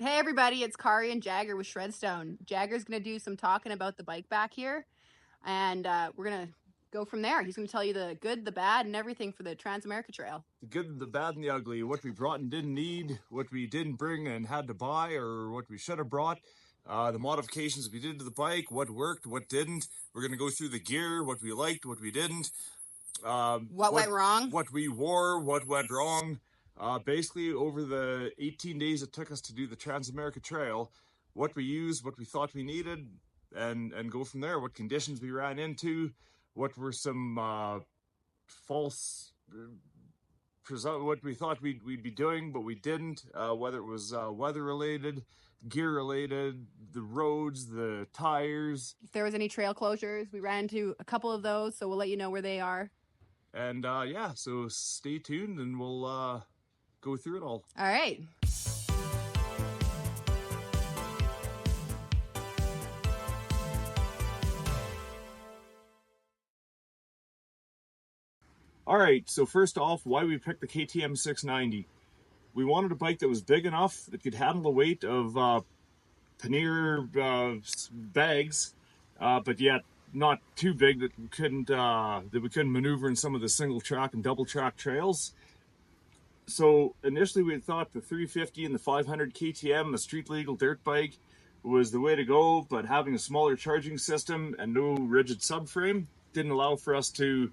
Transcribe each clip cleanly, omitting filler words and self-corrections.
Hey everybody, it's Kari and Jagger with Shredstone. Jagger's going to do some talking about the bike back here, and we're going to go from there. He's going to tell you the good, the bad, and everything for the Trans-America Trail. The good, the bad, and the ugly. What we brought and didn't need, what we didn't bring and had to buy, or what we should have brought. The modifications we did to the bike, what worked, what didn't. We're going to go through the gear, what we liked, what we didn't. What went wrong? What we wore, what went wrong. Basically, over the 18 days it took us to do the Trans-America Trail, what we used, what we thought we needed, and go from there. What conditions we ran into, what were some false, what we thought we'd be doing, but we didn't, whether it was weather related, gear related, the roads, the tires. If there was any trail closures, we ran into a couple of those, so we'll let you know where they are. And yeah, so stay tuned and we'll go through it all. All right. All right, so first off, why we picked the KTM 690. We wanted a bike that was big enough that could handle the weight of pannier bags, but yet not too big that we couldn't maneuver in some of the single track and double track trails. So initially we had thought the 350 and the 500 KTM, a street legal dirt bike, was the way to go, but having a smaller charging system and no rigid subframe didn't allow for us to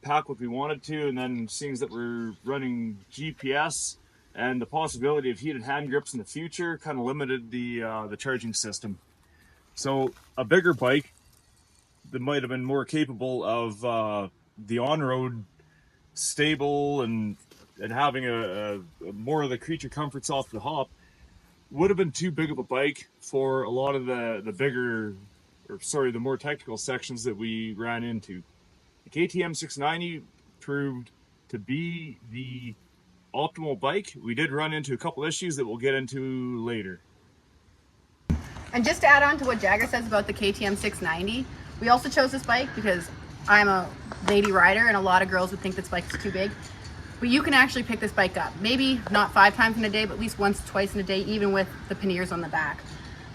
pack what we wanted to. And then seeing that we're running GPS and the possibility of heated hand grips in the future kind of limited the charging system. So a bigger bike that might have been more capable of the on-road stable and having a more of the creature comforts off the hop would have been too big of a bike for a lot of the more technical sections that we ran into. The KTM 690 proved to be the optimal bike. We did run into a couple issues that we'll get into later. And just to add on to what Jagger says about the KTM 690, we also chose this bike because I'm a lady rider and a lot of girls would think this bike is too big. But you can actually pick this bike up. Maybe not 5 times in a day, but at least once, twice in a day, even with the panniers on the back.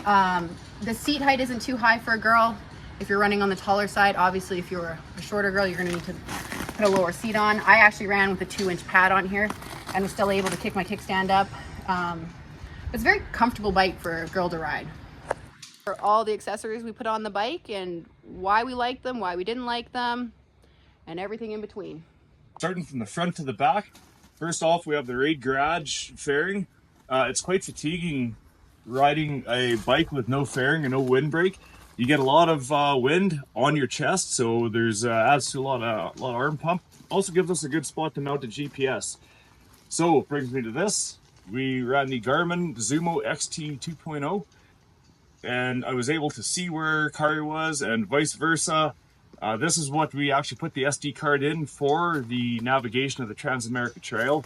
The seat height isn't too high for a girl. If you're running on the taller side, obviously if you're a shorter girl, you're gonna need to put a lower seat on. I actually ran with a 2-inch pad on here and was still able to kick my kickstand up. It's a very comfortable bike for a girl to ride. For all the accessories we put on the bike and why we liked them, why we didn't like them, and everything in between. Starting from the front to the back, first off, we have the Raid Garage fairing. It's quite fatiguing riding a bike with no fairing and no windbreak. You get a lot of wind on your chest, so there's adds to a lot of arm pump. Also gives us a good spot to mount the GPS. So it brings me to this. We ran the Garmin Zumo XT 2.0, and I was able to see where Kari was and vice versa. This is what we actually put the SD card in for the navigation of the Trans-America Trail.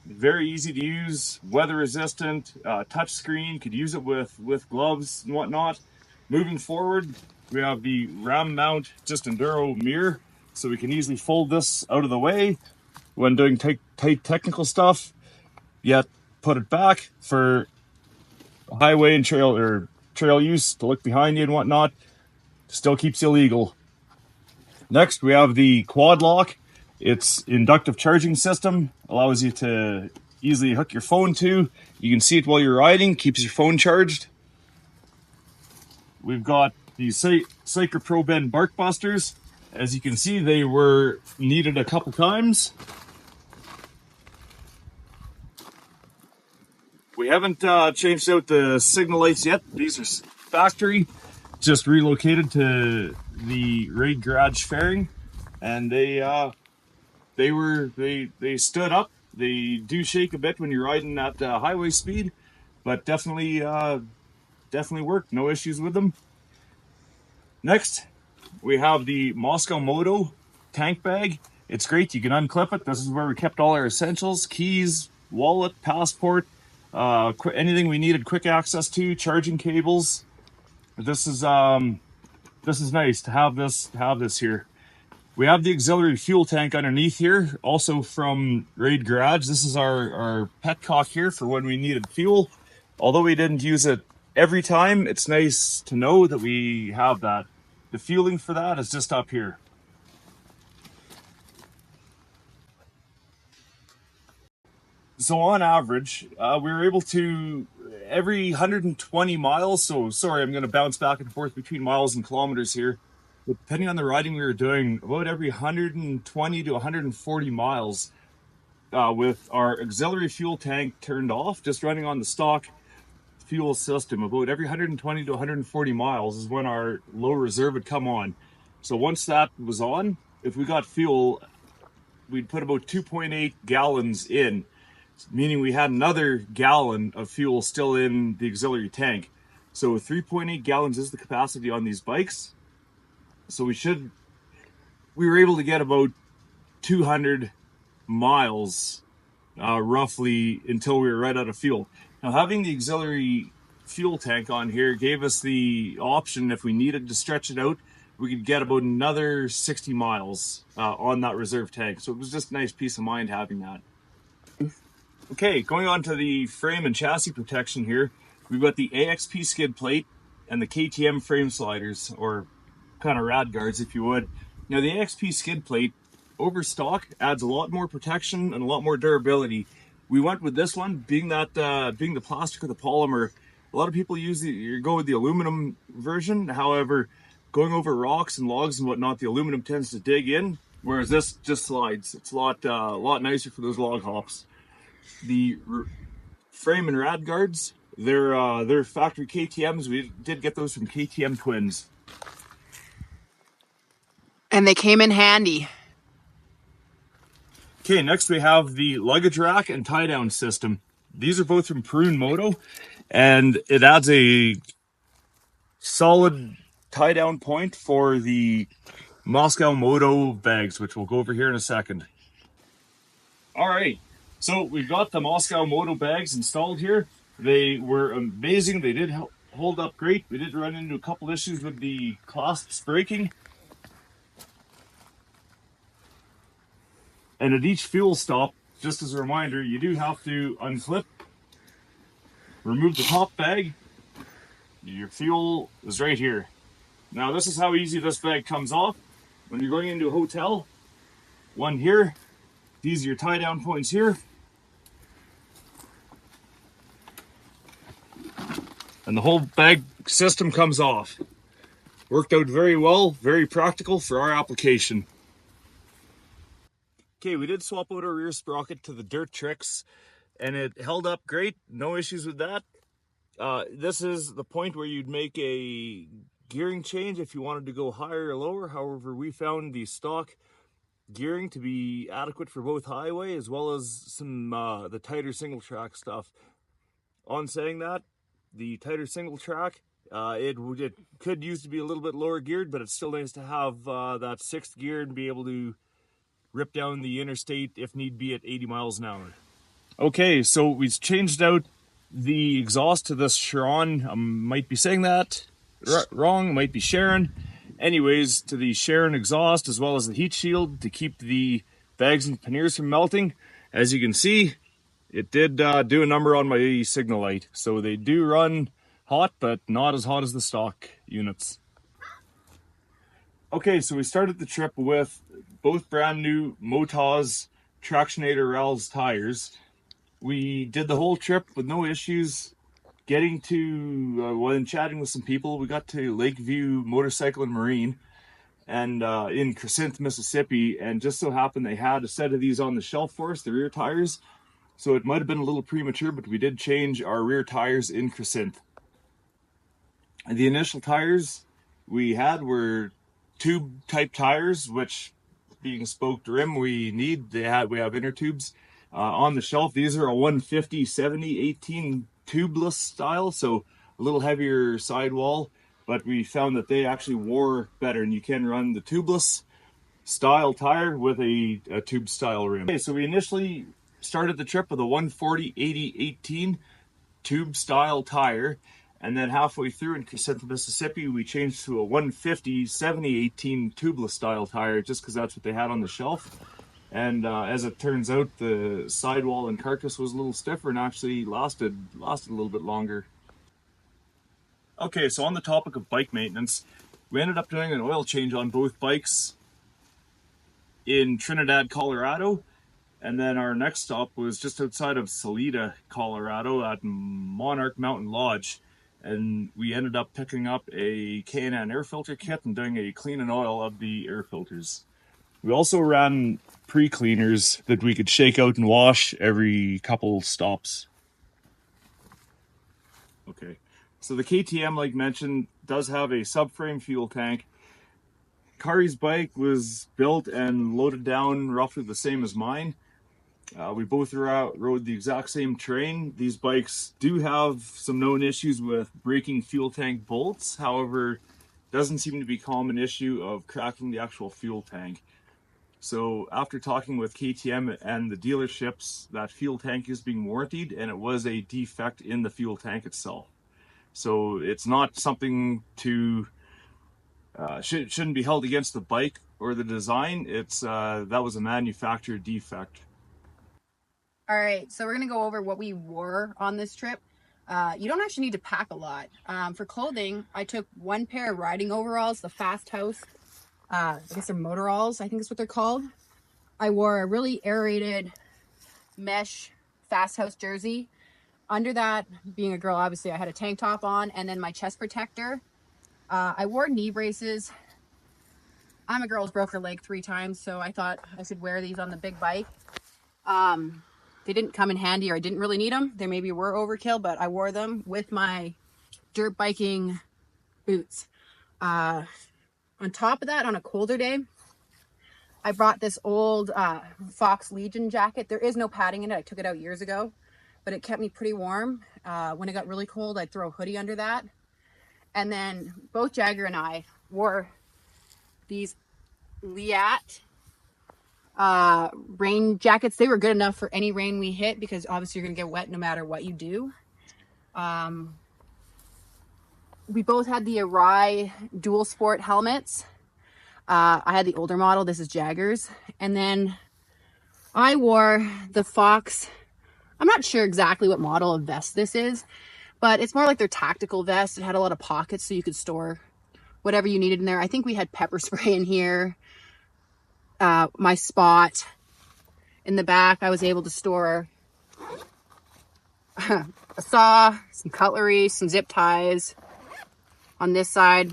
Very easy to use, weather resistant, touch screen, could use it with gloves and whatnot. Moving forward, we have the ram mount just enduro mirror, so we can easily fold this out of the way when doing tight technical stuff, yet put it back for highway and trail use to look behind you and whatnot. Still keeps you legal. Next, we have the quad lock. It's inductive charging system, allows you to easily hook your phone to. You can see it while you're riding, keeps your phone charged. We've got the Cycler Pro Ben Bark Busters. As you can see, they were needed a couple times. We haven't changed out the signal lights yet. These are factory, just relocated to the Raid Garage fairing, and they stood up. They do shake a bit when you're riding at highway speed, but definitely worked. No issues with them. Next, we have the Moscow Moto tank bag. It's great. You can unclip it. This is where we kept all our essentials: keys, wallet, passport, anything we needed quick access to, charging cables. This is nice to have this here. We have the auxiliary fuel tank underneath here, also from Raid Garage. This is our petcock here for when we needed fuel. Although we didn't use it every time, it's nice to know that we have that. The fueling for that is just up here. So on average, we were able to, every 120 miles, so sorry, I'm going to bounce back and forth between miles and kilometers here, but depending on the riding we were doing, about every 120 to 140 miles, with our auxiliary fuel tank turned off, just running on the stock fuel system, about every 120 to 140 miles is when our low reserve would come on. So once that was on, if we got fuel, we'd put about 2.8 gallons in, meaning we had another gallon of fuel still in the auxiliary tank. So 3.8 gallons is the capacity on these bikes. So we were able to get about 200 miles roughly until we were right out of fuel. Now, having the auxiliary fuel tank on here gave us the option, if we needed to stretch it out, we could get about another 60 miles on that reserve tank. So it was just a nice peace of mind having that. Okay, going on to the frame and chassis protection here, we've got the AXP skid plate and the KTM frame sliders, or kind of rad guards if you would. Now the AXP skid plate over stock adds a lot more protection and a lot more durability. We went with this one, being the plastic or the polymer. A lot of people go with the aluminum version. However, going over rocks and logs and whatnot, the aluminum tends to dig in, whereas this just slides. It's a lot nicer for those log hops. The frame and rad guards, they're factory KTMs. We did get those from KTM Twins. And they came in handy. Okay, next we have the luggage rack and tie down system. These are both from Prune Moto, and it adds a solid tie down point for the Moscow Moto bags, which we'll go over here in a second. All right, so we've got the Moscow Moto bags installed here. They were amazing. They did hold up great. We did run into a couple issues with the clasps breaking. And at each fuel stop, just as a reminder, you do have to unclip, remove the top bag. Your fuel is right here. Now this is how easy this bag comes off. When you're going into a hotel, one here, these are your tie down points here. And the whole bag system comes off. Worked out very well, very practical for our application. Okay, we did swap out our rear sprocket to the Dirt Tricks, and it held up great. No issues with that. This is the point where you'd make a gearing change if you wanted to go higher or lower. However, we found the stock gearing to be adequate for both highway as well as some the tighter single track stuff. On saying that, the tighter single track, it could use to be a little bit lower geared, but it's still nice to have that sixth gear and be able to rip down the interstate if need be at 80 miles an hour. Okay, so we've changed out the exhaust to this Sharon. I might be saying that wrong, might be Sharon. Anyways, to the Sharon exhaust as well as the heat shield to keep the bags and panniers from melting. As you can see, it did do a number on my signal light. So they do run hot, but not as hot as the stock units. Okay, so we started the trip with both brand new Motaz Tractionator Rals tires. We did the whole trip with no issues. Getting to, when chatting with some people, we got to Lakeview Motorcycle and Marine, and in Crescent, Mississippi, and just so happened they had a set of these on the shelf for us, the rear tires. So it might have been a little premature, but we did change our rear tires in Crescent. And the initial tires we had were tube type tires, which being a spoked rim we have inner tubes on the shelf. These are a 150 70 18 tubeless style, so a little heavier sidewall, but we found that they actually wore better, and you can run the tubeless style tire with a tube style rim. Okay, so we initially started the trip with a 140 80 18 tube style tire, and then halfway through in Crescent, Mississippi, we changed to a 150 70 18 tubeless style tire just because that's what they had on the shelf. And as it turns out, the sidewall and carcass was a little stiffer and actually lasted a little bit longer. Okay, so on the topic of bike maintenance, we ended up doing an oil change on both bikes in Trinidad, Colorado. And then our next stop was just outside of Salida, Colorado at Monarch Mountain Lodge. And we ended up picking up a K&N air filter kit and doing a clean and oil of the air filters. We also ran pre-cleaners that we could shake out and wash every couple stops. Okay, so the KTM, like mentioned, does have a subframe fuel tank. Kari's bike was built and loaded down roughly the same as mine. We both rode the exact same terrain. These bikes do have some known issues with breaking fuel tank bolts. However, doesn't seem to be a common issue of cracking the actual fuel tank. So after talking with KTM and the dealerships, that fuel tank is being warranted, and it was a defect in the fuel tank itself. So it's not something to shouldn't be held against the bike or the design. It's that was a manufacturer defect. All right, so we're gonna go over what we wore on this trip. You don't actually need to pack a lot. For clothing, I took one pair of riding overalls, the Fast House. I guess they're Motoralls, I think is what they're called. I wore a really aerated mesh Fast House jersey. Under that, being a girl, obviously I had a tank top on, and then my chest protector. I wore knee braces. I'm a girl who's broke her leg 3 times, so I thought I should wear these on the big bike. They didn't come in handy, or I didn't really need them. They maybe were overkill, but I wore them with my dirt biking boots. On top of that, on a colder day, I brought this old Fox Legion jacket. There is no padding in it. I took it out years ago, but it kept me pretty warm. When it got really cold, I'd throw a hoodie under that. And then both Jagger and I wore these Liat rain jackets. They were good enough for any rain we hit, because obviously you're gonna get wet no matter what you do. We both had the Arai dual sport helmets. I had the older model. This is Jagger's. And then I wore the Fox. I'm not sure exactly what model of vest this is, but it's more like their tactical vest. It had a lot of pockets so you could store whatever you needed in there. I think we had pepper spray in here. My spot in the back, I was able to store a saw, some cutlery, some zip ties. On this side,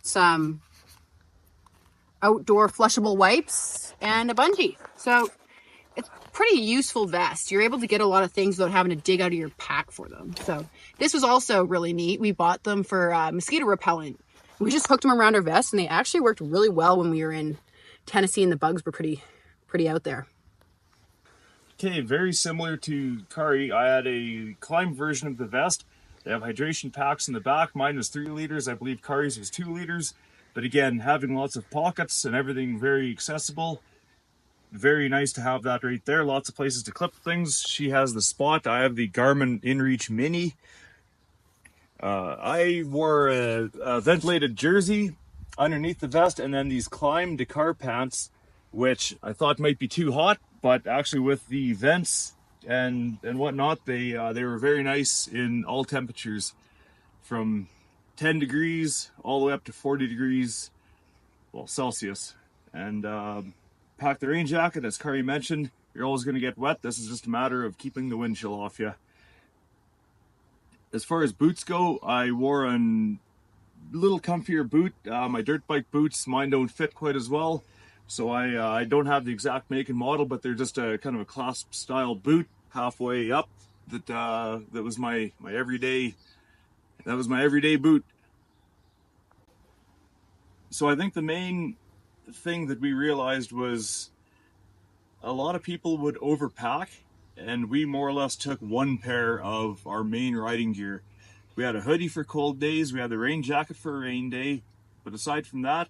some outdoor flushable wipes and a bungee. So it's a pretty useful vest. You're able to get a lot of things without having to dig out of your pack for them. So this was also really neat. We bought them for mosquito repellent. We just hooked them around our vest, and they actually worked really well when we were in Tennessee and the bugs were pretty out there. Okay, very similar to Kari, I had a climb version of the vest. They have hydration packs in the back. Mine was 3 liters. I believe Kari's was 2 liters. But again, having lots of pockets and everything very accessible. Very nice to have that right there. Lots of places to clip things. She has the Spot. I have the Garmin InReach Mini. I wore a ventilated jersey underneath the vest, and then these Climb Dakar pants, which I thought might be too hot, but actually with the vents and whatnot, they were very nice in all temperatures, from 10 degrees all the way up to 40 degrees, well, Celsius. And pack the rain jacket, as Kari mentioned. You're always going to get wet. This is just a matter of keeping the wind chill off you. As far as boots go, I wore a little comfier boot. My dirt bike boots, mine don't fit quite as well. So I don't have the exact make and model, but they're just a kind of a clasp style boot halfway up. That was my everyday. That was my everyday boot. So I think the main thing that we realized was a lot of people would overpack, and we more or less took one pair of our main riding gear. We had a hoodie for cold days, we had the rain jacket for a rain day, but aside from that,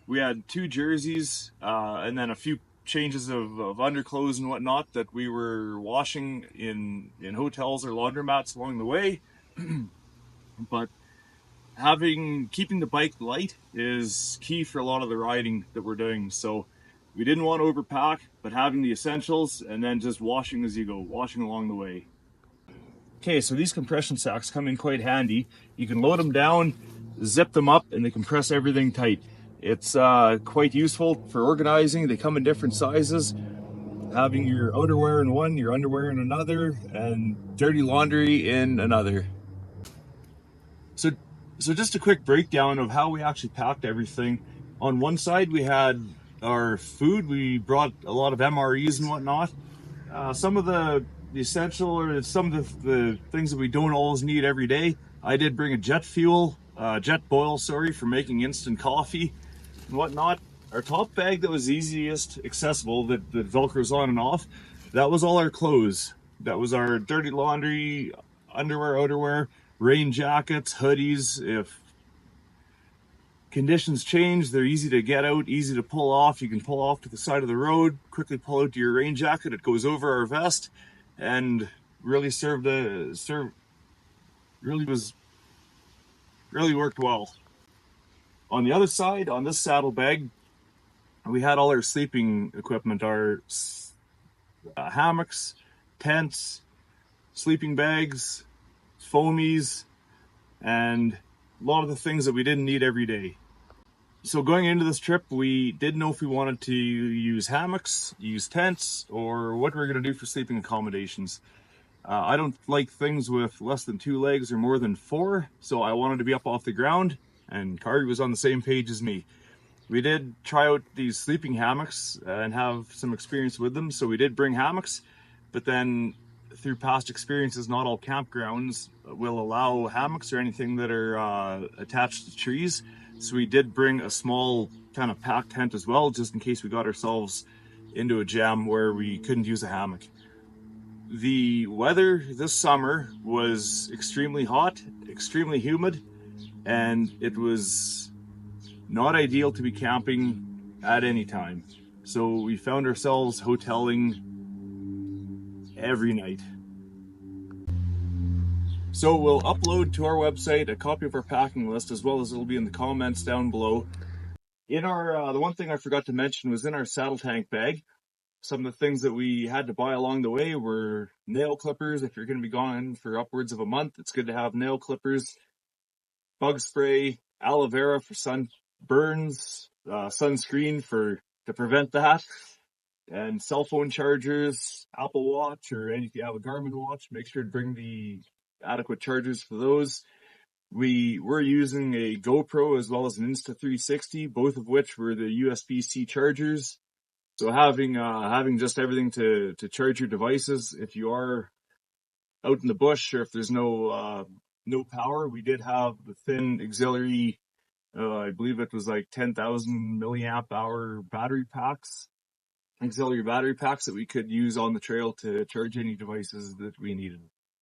we had 2 jerseys and then a few changes of underclothes and whatnot that we were washing in hotels or laundromats along the way. But keeping the bike light is key for a lot of the riding that we're doing. So We didn't want to overpack, but having the essentials and then just washing as you go, washing along the way. Okay, so these compression sacks come in quite handy. You can load them down, zip them up, and they compress everything tight. It's quite useful for organizing. They come in different sizes. Having your outerwear in one, your underwear in another, and dirty laundry in another. So, so just a quick breakdown of how we actually packed everything. On one side, we had our food. We brought a lot of MREs and whatnot. Some of the essential or some of the things that we don't always need every day. I did bring a jet boil, for making instant coffee and whatnot. Our top bag that was easiest accessible, that Velcro's on and off, that was all our clothes. That was our dirty laundry, underwear, outerwear, rain jackets, hoodies. If conditions change, they're easy to get out, easy to pull off. You can pull off to the side of the road, quickly pull out your rain jacket. It goes over our vest and really really worked well. On the other side, on this saddle bag, we had all our sleeping equipment, our hammocks, tents, sleeping bags, foamies, and a lot of the things that we didn't need every day. So going into this trip, we didn't know if we wanted to use hammocks, use tents, or what we're going to do for sleeping accommodations. I don't like things with less than 2 legs or more than 4, so I wanted to be up off the ground, and Cardi was on the same page as me. We did try out these sleeping hammocks and have some experience with them, so we did bring hammocks, but then through past experiences, not all campgrounds will allow hammocks or anything that are attached to trees. So we did bring a small kind of pack tent as well, just in case we got ourselves into a jam where we couldn't use a hammock. The weather this summer was extremely hot, extremely humid, and it was not ideal to be camping at any time. So we found ourselves hoteling every night. So we'll upload to our website a copy of our packing list, as well as it'll be in the comments down below. In our, the one thing I forgot to mention was in our saddle tank bag. Some of the things that we had to buy along the way were nail clippers. If you're going to be gone for upwards of a month, it's good to have nail clippers, bug spray, aloe vera for sun burns, sunscreen to prevent that, and cell phone chargers, Apple Watch, or if you have a Garmin watch, make sure to bring the adequate chargers for those. We were using a GoPro as well as an Insta360, both of which were the USB-C chargers. So having just everything to charge your devices if you are out in the bush or if there's no power. We did have the thin auxiliary, I believe it was like 10,000 milliamp hour auxiliary battery packs that we could use on the trail to charge any devices that we needed.